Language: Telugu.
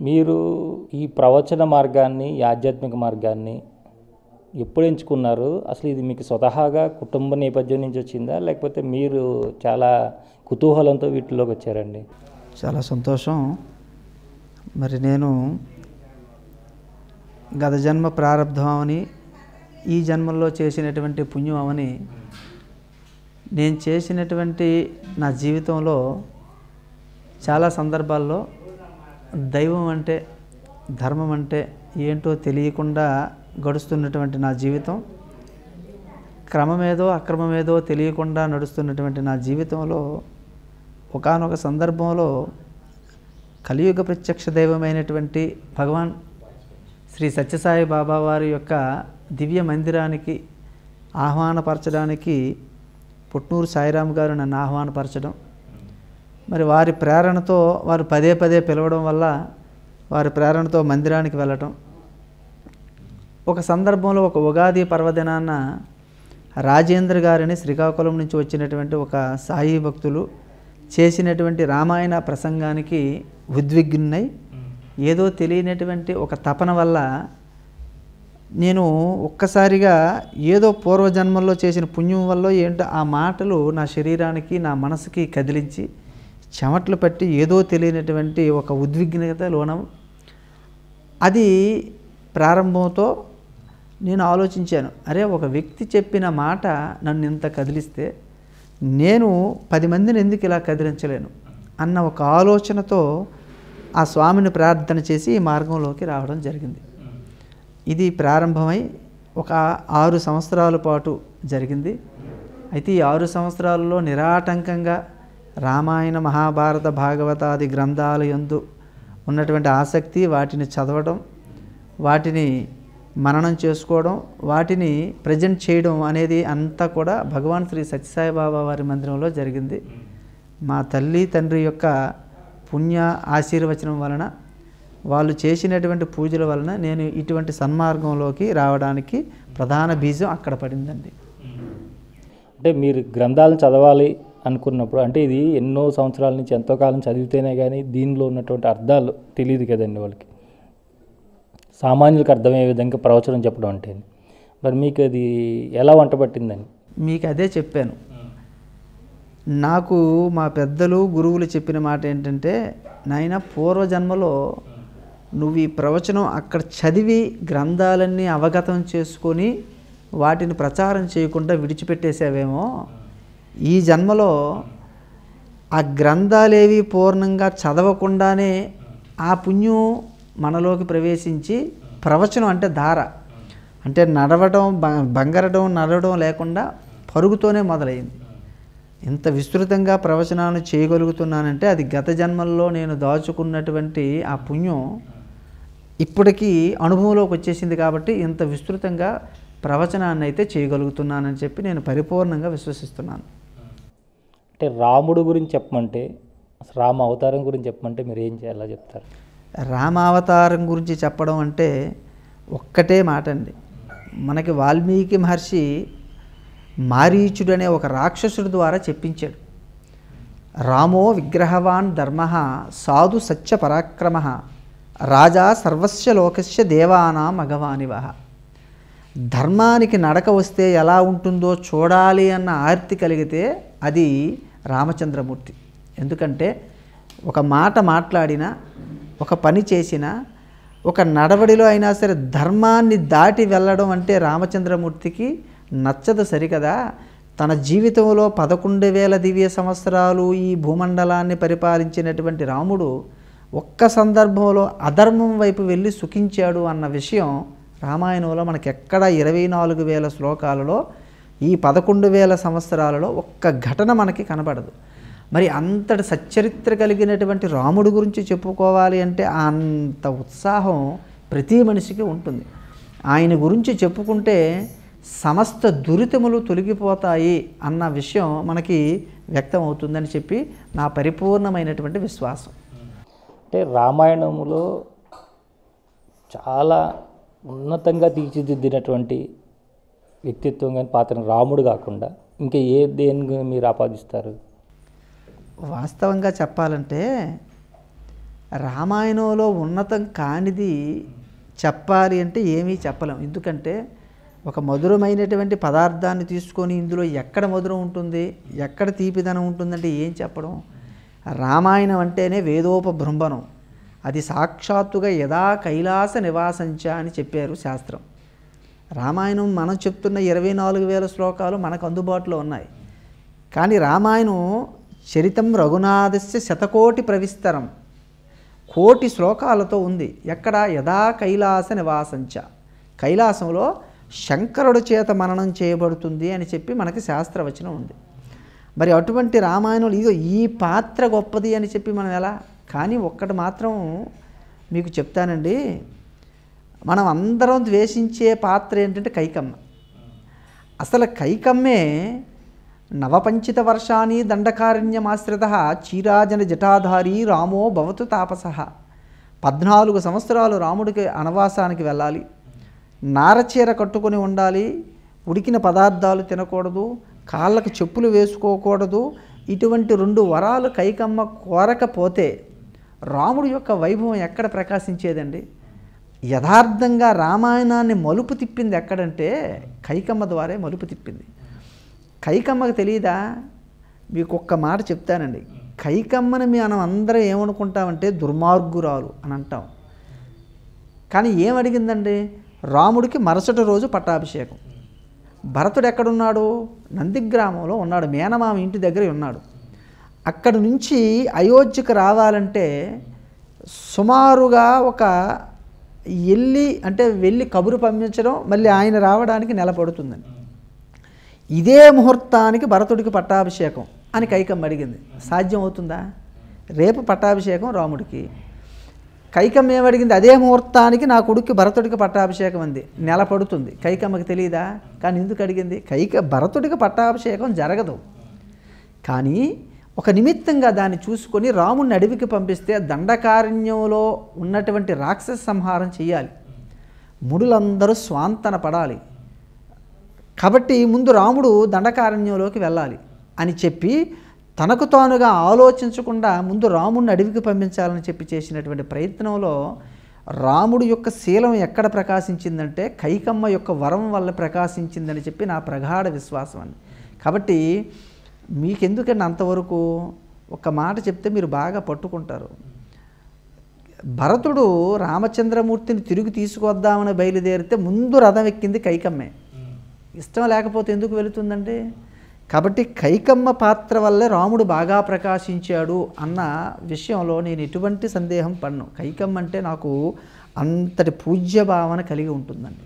మీరు ఈ ప్రవచన మార్గాన్ని, ఈ ఆధ్యాత్మిక మార్గాన్ని ఎప్పుడు ఎంచుకున్నారు? అసలు ఇది మీకు స్వతహాగా కుటుంబ నేపథ్యం నుంచి వచ్చిందా, లేకపోతే మీరు చాలా కుతూహలంతో వీటిలోకి వచ్చారండి? చాలా సంతోషం. మరి నేను గత జన్మ ప్రారంధం అవని, ఈ జన్మల్లో చేసినటువంటి పుణ్యం అవని, నేను చేసినటువంటి నా జీవితంలో చాలా సందర్భాల్లో దైవం అంటే, ధర్మం అంటే ఏంటో తెలియకుండా గడుస్తున్నటువంటి నా జీవితం, క్రమమేదో అక్రమమేదో తెలియకుండా నడుస్తున్నటువంటి నా జీవితంలో ఒకానొక సందర్భంలో కలియుగ ప్రత్యక్ష దైవమైనటువంటి భగవాన్ శ్రీ సత్యసాయి బాబా వారి యొక్క దివ్య మందిరానికి ఆహ్వానపరచడానికి పుట్నూరు సాయిరామ్ గారు నన్ను ఆహ్వానపరచడం, మరి వారి ప్రేరణతో వారు పదే పదే పిలవడం వల్ల వారి ప్రేరణతో మందిరానికి వెళ్ళటం, ఒక సందర్భంలో ఒక ఉగాది పర్వదినాన రాజేంద్ర గారిని శ్రీకాకుళం నుంచి వచ్చినటువంటి ఒక సాయి భక్తులు చేసినటువంటి రామాయణ ప్రసంగానికి ఉద్విగ్నై ఏదో తెలియనటువంటి ఒక తపన వల్ల నేను ఒక్కసారిగా ఏదో పూర్వజన్మల్లో చేసిన పుణ్యం వల్ల ఏంటో ఆ మాటలు నా శరీరానికి, నా మనసుకి కదిలించి చెమట్లు పట్టి ఏదో తెలియనటువంటి ఒక ఉద్విగ్నత లోనం. అది ప్రారంభంతో నేను ఆలోచించాను, అరే ఒక వ్యక్తి చెప్పిన మాట నన్ను ఇంత కదిలిస్తే నేను 10 మందిని ఎందుకు ఇలా కదిలించలేను అన్న ఒక ఆలోచనతో ఆ స్వామిని ప్రార్థన చేసి ఈ మార్గంలోకి రావడం జరిగింది. ఇది ప్రారంభమై ఒక 6 సంవత్సరాల పాటు జరిగింది. అయితే ఈ 6 సంవత్సరాలలో నిరాటంకంగా రామాయణ, మహాభారత, భాగవతాది గ్రంథాల యందు ఉన్నటువంటి ఆసక్తి, వాటిని చదవడం, వాటిని మననం చేసుకోవడం, వాటిని ప్రజెంట్ చేయడం అనేది అంతా కూడా భగవాన్ శ్రీ సత్యసాయి బాబా వారి మందిరంలో జరిగింది. మా తల్లి తండ్రి యొక్క పుణ్య ఆశీర్వచనం వలన, వాళ్ళు చేసినటువంటి పూజల వలన నేను ఇటువంటి సన్మార్గంలోకి రావడానికి ప్రధాన బీజం అక్కడ పడిందండి. అంటే మీరు గ్రంథాలను చదవాలి అనుకున్నప్పుడు, అంటే ఇది ఎన్నో సంవత్సరాల నుంచి ఎంతో కాలం చదివితేనే కానీ దీనిలో ఉన్నటువంటి అర్థాలు తెలియదు కదండి వాళ్ళకి, సామాన్యులకు అర్థమయ్యే విధంగా ప్రవచనం చెప్పడం అంటే. మరి మీకు అది ఎలా వంట పట్టిందండి? మీకు అదే చెప్పాను. నాకు మా పెద్దలు, గురువులు చెప్పిన మాట ఏంటంటే, నాయన పూర్వజన్మలో నువ్వు ఈ ప్రవచనం అక్కడ చదివి గ్రంథాలన్నీ అవగతం చేసుకొని వాటిని ప్రచారం చేయకుండా విడిచిపెట్టేసావేమో, ఈ జన్మలో ఆ గ్రంథాలేవి పూర్ణంగా చదవకుండానే ఆ పుణ్యం మనలోకి ప్రవేశించి ప్రవచనం అంటే ధార, అంటే నడవడం, బంగరడం, నడవడం లేకుండా పరుగుతోనే మొదలైంది. ఇంత విస్తృతంగా ప్రవచనాలను చేయగలుగుతున్నానంటే అది గత జన్మల్లో నేను దాచుకున్నటువంటి ఆ పుణ్యం ఇప్పటికీ అనుభవంలోకి వచ్చేసింది కాబట్టి ఇంత విస్తృతంగా ప్రవచనాన్ని అయితే చేయగలుగుతున్నానని చెప్పి నేను పరిపూర్ణంగా విశ్వసిస్తున్నాను. అంటే రాముడు గురించి చెప్పమంటే, రామ అవతారం గురించి చెప్పమంటే మీరు ఏం చేయాలో చెప్తారు? రామావతారం గురించి చెప్పడం అంటే ఒక్కటే మాట అండి. మనకి వాల్మీకి మహర్షి మారీచుడు అనే ఒక రాక్షసుడి ద్వారా చెప్పించాడు. రామో విగ్రహవాన్ ధర్మ సాధు సత్య పరాక్రమ రాజా సర్వస్య లోకస్య దేవానాం అగవానివ. ధర్మానికి నడక వస్తే ఎలా ఉంటుందో చూడాలి అన్న ఆర్తి కలిగితే అది రామచంద్రమూర్తి. ఎందుకంటే ఒక మాట మాట్లాడినా, ఒక పని చేసినా, ఒక నడవడిలో అయినా సరే ధర్మాన్ని దాటి వెళ్ళడం అంటే రామచంద్రమూర్తికి నచ్చదు సరికదా. తన జీవితంలో 11,000 దివ్య సంవత్సరాలు ఈ భూమండలాన్ని పరిపాలించినటువంటి రాముడు ఒక్క సందర్భంలో అధర్మం వైపు వెళ్ళి సుఖించాడు అన్న విషయం రామాయణంలో మనకి ఎక్కడ 24,000 శ్లోకాలలో ఈ 11,000 సంవత్సరాలలో ఒక్క ఘటన మనకి కనబడదు. మరి అంతటి సచ్చరిత్ర కలిగినటువంటి రాముడి గురించి చెప్పుకోవాలి అంటే అంత ఉత్సాహం ప్రతి మనిషికి ఉంటుంది. ఆయన గురించి చెప్పుకుంటే సమస్త దురితములు తొలగిపోతాయి అన్న విషయం మనకి వ్యక్తం అవుతుందని చెప్పి నా పరిపూర్ణమైనటువంటి విశ్వాసం. అంటే రామాయణంలో చాలా ఉన్నతంగా తీర్చిదిద్దినటువంటి వ్యక్తిత్వం కానీ పాత్ర రాముడు కాకుండా ఇంకా దేనికి మీరు ఆపాదిస్తారు? వాస్తవంగా చెప్పాలంటే రామాయణంలో ఉన్నతం కానిది చెప్పాలి అంటే ఏమీ చెప్పలేం. ఎందుకంటే ఒక మధురమైనటువంటి పదార్థాన్ని తీసుకొని ఇందులో ఎక్కడ మధురం ఉంటుంది, ఎక్కడ తీపిదనం ఉంటుందంటే ఏం చెప్పడం? రామాయణం అంటేనే వేదోపబృంభనం, అది సాక్షాత్తుగా యదా కైలాస నివాసంచ అని చెప్పారు శాస్త్రం. రామాయణం మనం చెప్తున్న 24,000 శ్లోకాలు మనకు అందుబాటులో ఉన్నాయి. కానీ రామాయణం చరితం రఘునాథస్య శతకోటి ప్రవిస్తరం, కోటి శ్లోకాలతో ఉంది. ఎక్కడ? యదా కైలాస నివాసంచ, కైలాసంలో శంకరుడి చేత మననం చేయబడుతుంది అని చెప్పి మనకి శాస్త్రవచనం ఉంది. మరి అటువంటి రామాయణంలో ఇదో ఈ పాత్ర గొప్పది అని చెప్పి మనం ఎలా? కానీ ఒక్కటి మాత్రం మీకు చెప్తానండి, మనం అందరం ద్వేషించే పాత్ర ఏంటంటే కైకమ్మ. అసలు కైకమ్మే నవపంచిత వర్షాన్ని దండకారణ్యమాశ్రిత చీరాజన జటాధారి రామో భవతు తాపస. 14 సంవత్సరాలు రాముడికి వనవాసానికి వెళ్ళాలి, నారచీర కట్టుకొని ఉండాలి, ఉడికిన పదార్థాలు తినకూడదు, కాళ్ళకు చెప్పులు వేసుకోకూడదు. ఇటువంటి 2 వరాలు కైకమ్మ కోరకపోతే రాముడి యొక్క వైభవం ఎక్కడ ప్రకాశించేదండి? యథార్థంగా రామాయణాన్ని మలుపు తిప్పింది ఎక్కడంటే కైకమ్మ ద్వారే మలుపు తిప్పింది. కైకమ్మకు తెలియదా? మీకు ఒక్క మాట చెప్తానండి. కైకమ్మని మనం అందరం ఏమనుకుంటామంటే దుర్మార్గురాలు అని అంటాం. కానీ ఏమడిగిందండి? రాముడికి మరుసటి రోజు పట్టాభిషేకం. భరతుడు ఎక్కడున్నాడు? నందిగ్రామంలో ఉన్నాడు, మేనమామ ఇంటి దగ్గర ఉన్నాడు. అక్కడి నుంచి అయోధ్యకు రావాలంటే సుమారుగా ఒక వెళ్ళి కబురు పంపించడం, మళ్ళీ ఆయన రావడానికి నెల పడుతుందని. ఇదే ముహూర్తానికి భరతుడికి పట్టాభిషేకం అని కైకమ్మ అడిగింది. సాధ్యం అవుతుందా? రేపు పట్టాభిషేకం రాముడికి. కైకమ్మ ఏమడిగింది? అదే ముహూర్తానికి నా కొడుక్కి భరతుడికి పట్టాభిషేకం అంది. నెల పడుతుంది. కైకమ్మకి తెలియదా? కానీ ఎందుకు అడిగింది? భరతుడికి పట్టాభిషేకం జరగదు, కానీ ఒక నిమిత్తంగా దాన్ని చూసుకొని రాముడిని అడవికి పంపిస్తే దండకారణ్యంలో ఉన్నటువంటి రాక్షస సంహారం చేయాలి, ముడులందరూ స్వాంతన పడాలి. కాబట్టి ముందు రాముడు దండకారణ్యంలోకి వెళ్ళాలి అని చెప్పి తనకు తానుగా ఆలోచించకుండా ముందు రాముడిని అడవికి పంపించాలని చెప్పి చేసినటువంటి ప్రయత్నంలో రాముడు యొక్క శీలం ఎక్కడ ప్రకాశించిందంటే కైకమ్మ యొక్క వరం వల్ల ప్రకాశించిందని చెప్పి నా ప్రగాఢ విశ్వాసం అండి. కాబట్టి మీకెందుకంటే అంతవరకు ఒక మాట చెప్తే మీరు బాగా పట్టుకుంటారు. భరతుడు రామచంద్రమూర్తిని తిరిగి తీసుకొద్దామని బయలుదేరితే ముందు రథం ఎక్కింది కైకమ్మే. ఇష్టం లేకపోతే ఎందుకు వెళుతుందండి? కాబట్టి కైకమ్మ పాత్ర వల్లే రాముడు బాగా ప్రకాశించాడు అన్న విషయంలో నేను ఎటువంటి సందేహం పడను. కైకమ్మ అంటే నాకు అంతటి పూజ్య భావన కలిగి ఉంటుందండి.